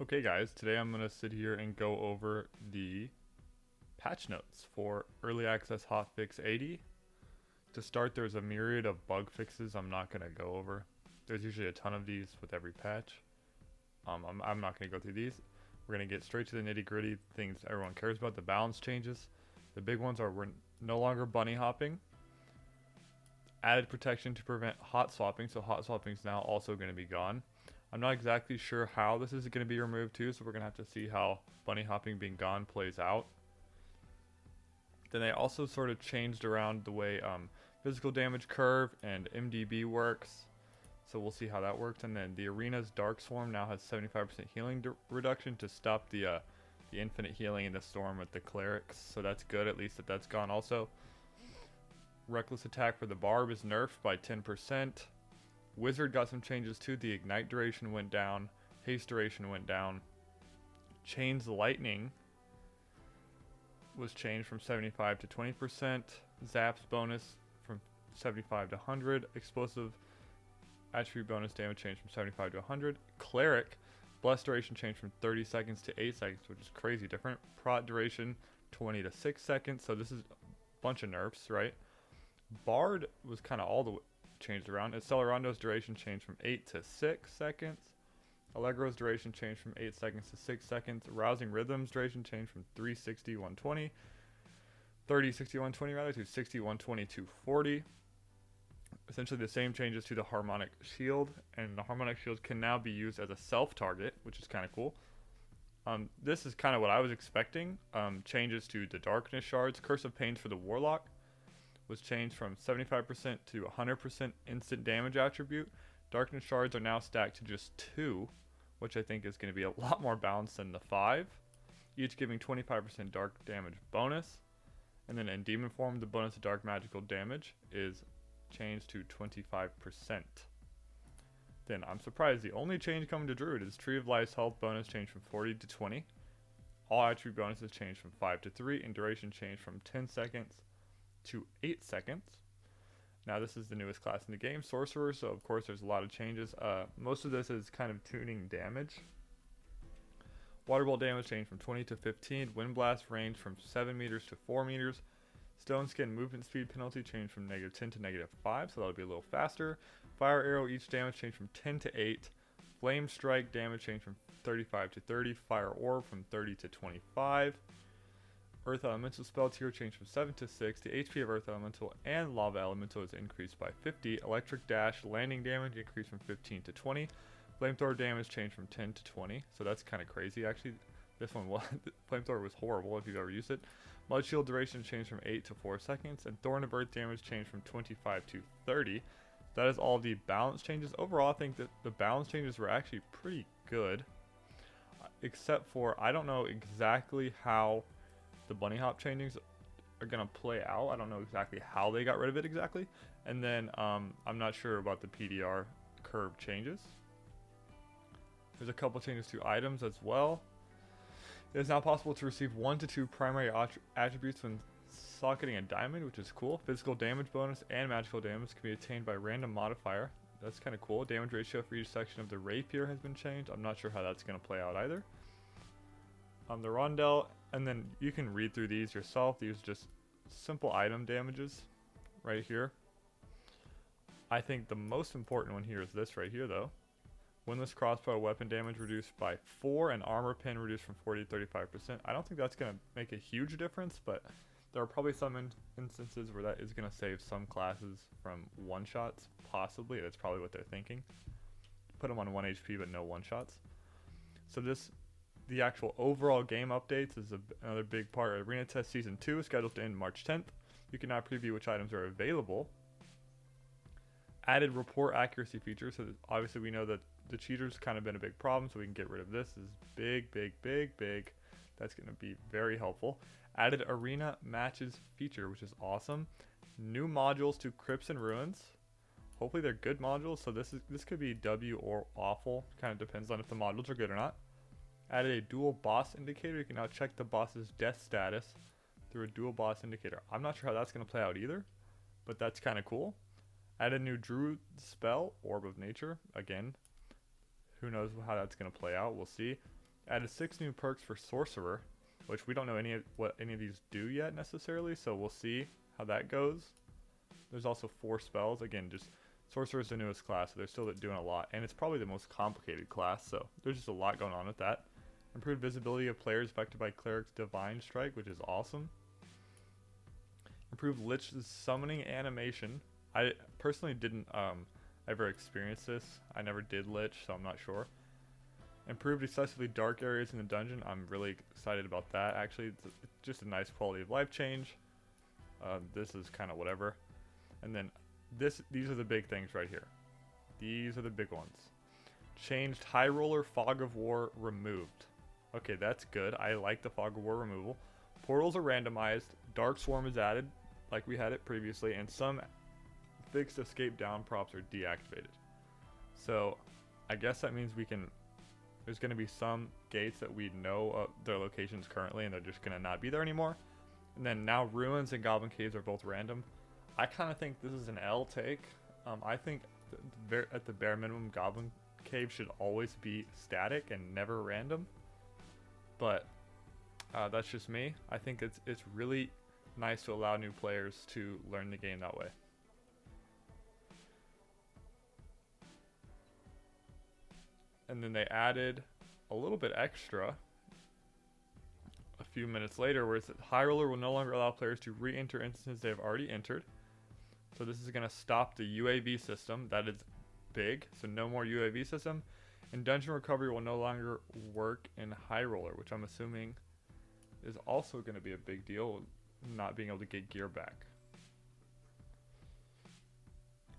Okay guys, today I'm going to sit here and go over the patch notes for Early Access Hotfix 80. To start, there's a myriad of bug fixes I'm not going to go over. There's usually a ton of these with every patch. I'm not going to go through these. We're going to get straight to the nitty gritty things everyone cares about, the balance changes. The big ones are we're no longer bunny hopping. Added protection to prevent hot swapping, so hot swapping is now also going to be gone. I'm not exactly sure how this is going to be removed too, so we're going to have to see how bunny hopping being gone plays out. Then they also sort of changed around the way physical damage curve and MDB works, so we'll see how that works. And then the arena's Dark Swarm now has 75% healing reduction to stop the infinite healing in the storm with the clerics, so that's good, at least that's gone also. Reckless attack for the barb is nerfed by 10%. Wizard got some changes too. The ignite duration went down. Haste duration went down. Chains lightning was changed from 75 to 20%. Zaps bonus from 75 to 100. Explosive attribute bonus damage changed from 75 to 100. Cleric bless duration changed from 30 seconds to 8 seconds, which is crazy different. Prot duration 20 to 6 seconds. So this is a bunch of nerfs, right? Bard was kind of all the changed around. Accelerando's duration changed from 8 to 6 seconds. Allegro's duration changed from 8 seconds to 6 seconds. Rousing Rhythm's duration changed from 360, 120. 30, 60, 120 rather, to 60, 120, 240. Essentially the same changes to the Harmonic Shield, and the Harmonic Shield can now be used as a self-target, which is kind of cool. This is kind of what I was expecting. Changes to the Darkness Shards. Curse of Pains for the Warlock was changed from 75% to 100% instant damage attribute. Darkness Shards are now stacked to just 2, which I think is going to be a lot more balanced than the 5, each giving 25% dark damage bonus. And then in Demon form, the bonus of dark magical damage is changed to 25%. Then I'm surprised the only change coming to Druid is Tree of Life's health bonus changed from 40 to 20. All attribute bonuses changed from 5 to 3, and duration changed from 10 seconds to 8 seconds. Now this is the newest class in the game, Sorcerer, so of course there's a lot of changes. Most of this is kind of tuning damage. Water Bolt damage changed from 20 to 15. Wind Blast range from 7 meters to 4 meters. Stone Skin movement speed penalty changed from -10 to -5, so that'll be a little faster. Fire Arrow each damage changed from 10 to 8. Flame Strike damage changed from 35 to 30. Fire Orb from 30 to 25. Earth Elemental spell tier changed from 7 to 6. The HP of Earth Elemental and Lava Elemental is increased by 50. Electric Dash landing damage increased from 15 to 20. Flamethrower damage changed from 10 to 20. So that's kind of crazy actually. This one was Flamethrower was horrible if you've ever used it. Mud Shield duration changed from 8 to 4 seconds. And Thorn of Earth damage changed from 25 to 30. That is all the balance changes. Overall, I think that the balance changes were actually pretty good. Except for, I don't know exactly how the bunny hop changes are going to play out. I don't know exactly how they got rid of it exactly. And then I'm not sure about the PDR curve changes. There's a couple changes to items as well. It is now possible to receive 1 to 2 primary attributes when socketing a diamond, which is cool. Physical damage bonus and magical damage can be attained by random modifier. That's kind of cool. Damage ratio for each section of the rapier has been changed. I'm not sure how that's going to play out either. The rondelle, and then you can read through these yourself. These are just simple item damages right here. I think the most important one here is this right here though. Windless crossbow weapon damage reduced by 4 and armor pin reduced from 40 to 35%. I don't think that's going to make a huge difference, but there are probably some instances where that is going to save some classes from one-shots, possibly. That's probably what they're thinking. Put them on 1 HP but no one-shots. So the actual overall game updates is another big part. Arena Test Season 2 is scheduled to end March 10th. You can now preview which items are available. Added report accuracy feature, so obviously we know that the cheaters kind of been a big problem, so we can get rid of this. This is big, big, big, big. That's going to be very helpful. Added arena matches feature, which is awesome. New modules to Crypts and Ruins. Hopefully they're good modules, so this could be W or awful. Kind of depends on if the modules are good or not. Added a dual boss indicator. You can now check the boss's death status through a dual boss indicator. I'm not sure how that's going to play out either, but that's kind of cool. Add a new druid spell, Orb of Nature. Again, who knows how that's going to play out. We'll see. Added 6 new perks for Sorcerer, which we don't know what any of these do yet necessarily, so we'll see how that goes. There's also 4 spells. Again, just Sorcerer is the newest class, so they're still doing a lot, and it's probably the most complicated class, so there's just a lot going on with that. Improved visibility of players affected by Cleric's Divine Strike, which is awesome. Improved Lich's summoning animation. I personally didn't ever experience this. I never did Lich, so I'm not sure. Improved excessively dark areas in the dungeon. I'm really excited about that. Actually, it's just a nice quality of life change. This is kind of whatever. And then these are the big things right here. These are the big ones. Changed High Roller Fog of War removed. Okay, that's good. I like the Fog of War removal. Portals are randomized. Dark Swarm is added, like we had it previously, and some fixed escape down props are deactivated. So, I guess that means there's going to be some gates that we know their locations currently, and they're just going to not be there anymore. And then now Ruins and Goblin Caves are both random. I kind of think this is an L take. I think at the bare minimum, Goblin Cave should always be static and never random. But that's just me. I think it's really nice to allow new players to learn the game that way. And then they added a little bit extra a few minutes later, where it said High Roller will no longer allow players to re-enter instances they have already entered. So this is going to stop the UAV system. That is big. So no more UAV system. And Dungeon Recovery will no longer work in High Roller, which I'm assuming is also going to be a big deal, not being able to get gear back.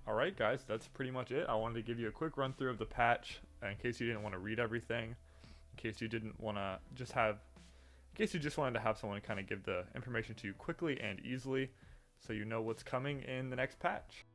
Alright guys, that's pretty much it. I wanted to give you a quick run through of the patch in case you didn't want to read everything, in case you didn't want to just have, in case you just wanted to have someone kind of give the information to you quickly and easily so you know what's coming in the next patch.